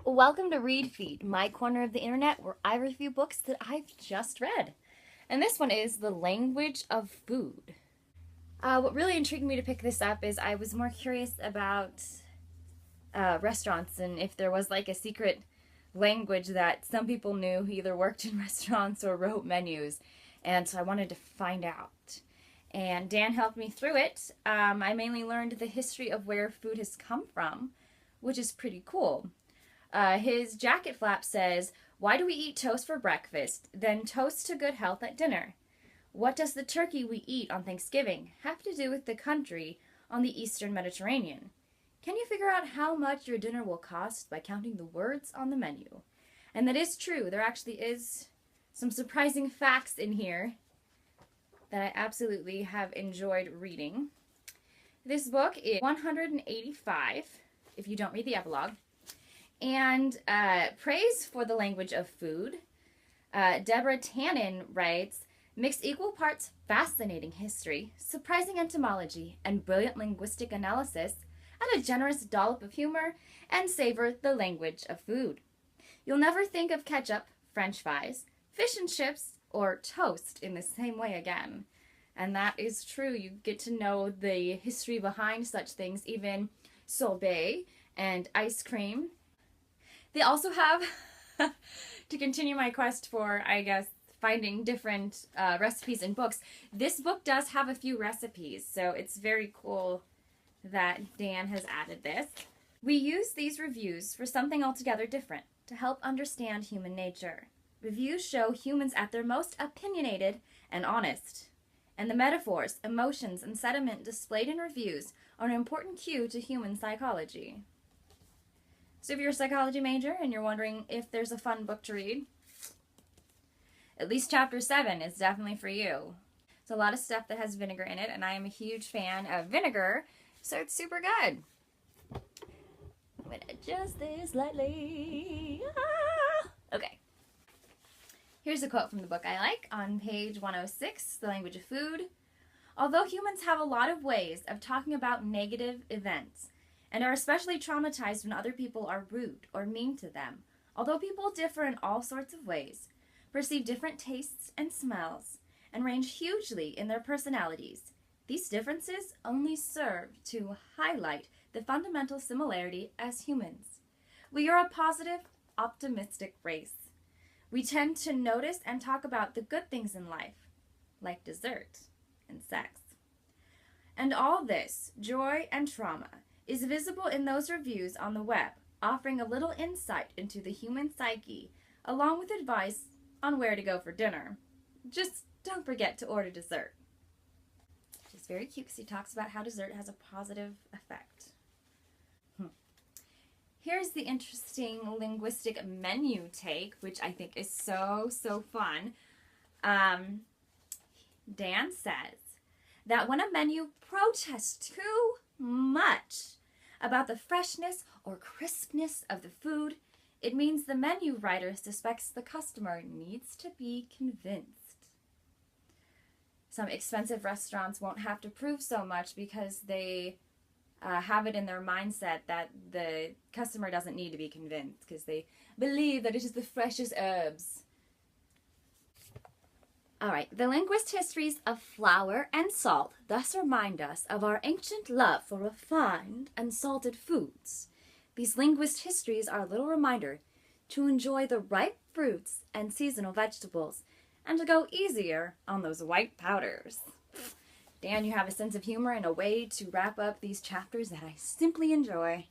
Welcome to Read Feed, my corner of the internet where I review books that I've just read. And this one is The Language of Food. What really intrigued me to pick this up is I was more curious about restaurants and if there was like a secret language that some people knew who either worked in restaurants or wrote menus. And so I wanted to find out. And Dan helped me through it. I mainly learned the history of where food has come from, which is pretty cool. His jacket flap says, "Why do we eat toast for breakfast, then toast to good health at dinner? What does the turkey we eat on Thanksgiving have to do with the country on the Eastern Mediterranean? Can you figure out how much your dinner will cost by counting the words on the menu?" And that is true. There actually is some surprising facts in here that I absolutely have enjoyed reading. This book is 185, if you don't read the epilogue. And praise for the language of food. Deborah Tannen writes, "Mix equal parts fascinating history, surprising entomology, and brilliant linguistic analysis, add a generous dollop of humor, and savor the language of food. You'll never think of ketchup, French fries, fish and chips, or toast in the same way again." And that is true. You get to know the history behind such things, even sorbet and ice cream. They also have, to continue my quest for, I guess, finding different recipes in books, this book does have a few recipes, so it's very cool that Dan has added this. We use these reviews for something altogether different, to help understand human nature. Reviews show humans at their most opinionated and honest. And the metaphors, emotions, and sentiment displayed in reviews are an important cue to human psychology. So if you're a psychology major and you're wondering if there's a fun book to read, at least chapter 7 is definitely for you. It's a lot of stuff that has vinegar in it, and I am a huge fan of vinegar, so it's super good. I'm going to adjust this lightly. Okay. Here's a quote from the book I like on page 106, The Language of Food. "Although humans have a lot of ways of talking about negative events, and are especially traumatized when other people are rude or mean to them. Although people differ in all sorts of ways, perceive different tastes and smells, and range hugely in their personalities, these differences only serve to highlight the fundamental similarity as humans. We are a positive, optimistic race. We tend to notice and talk about the good things in life, like dessert and sex. And all this, joy and trauma, is visible in those reviews on the web, offering a little insight into the human psyche, along with advice on where to go for dinner. Just don't forget to order dessert." Which is very cute because he talks about how dessert has a positive effect. Here's the interesting linguistic menu take, which I think is so fun. Dan says that when a menu protests too much about the freshness or crispness of the food, it means the menu writer suspects the customer needs to be convinced. Some expensive restaurants won't have to prove so much because they have it in their mindset that the customer doesn't need to be convinced because they believe that it is the freshest herbs. Alright, the linguist histories of flour and salt thus remind us of our ancient love for refined and salted foods. These linguist histories are a little reminder to enjoy the ripe fruits and seasonal vegetables, and to go easier on those white powders. Dan, you have a sense of humor and a way to wrap up these chapters that I simply enjoy.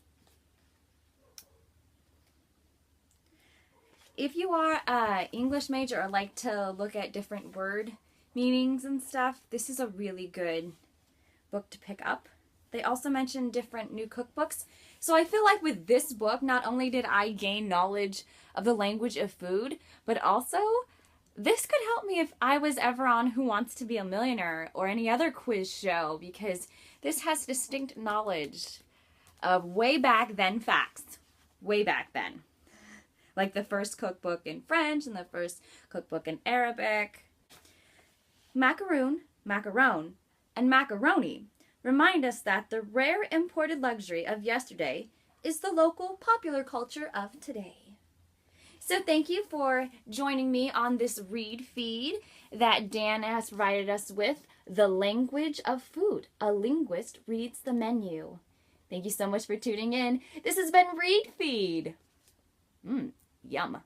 If you are an English major or like to look at different word meanings and stuff, this is a really good book to pick up. They also mention different new cookbooks. So I feel like with this book, not only did I gain knowledge of the language of food, but also this could help me if I was ever on Who Wants to Be a Millionaire or any other quiz show, because this has distinct knowledge of way back then facts. Way back then. Like the first cookbook in French and the first cookbook in Arabic. Macaroon, macaron, and macaroni remind us that the rare imported luxury of yesterday is the local popular culture of today. So thank you for joining me on this read feed that Dan has provided us with, The Language of Food. A linguist reads the menu. Thank you so much for tuning in. This has been Read Feed. Yum.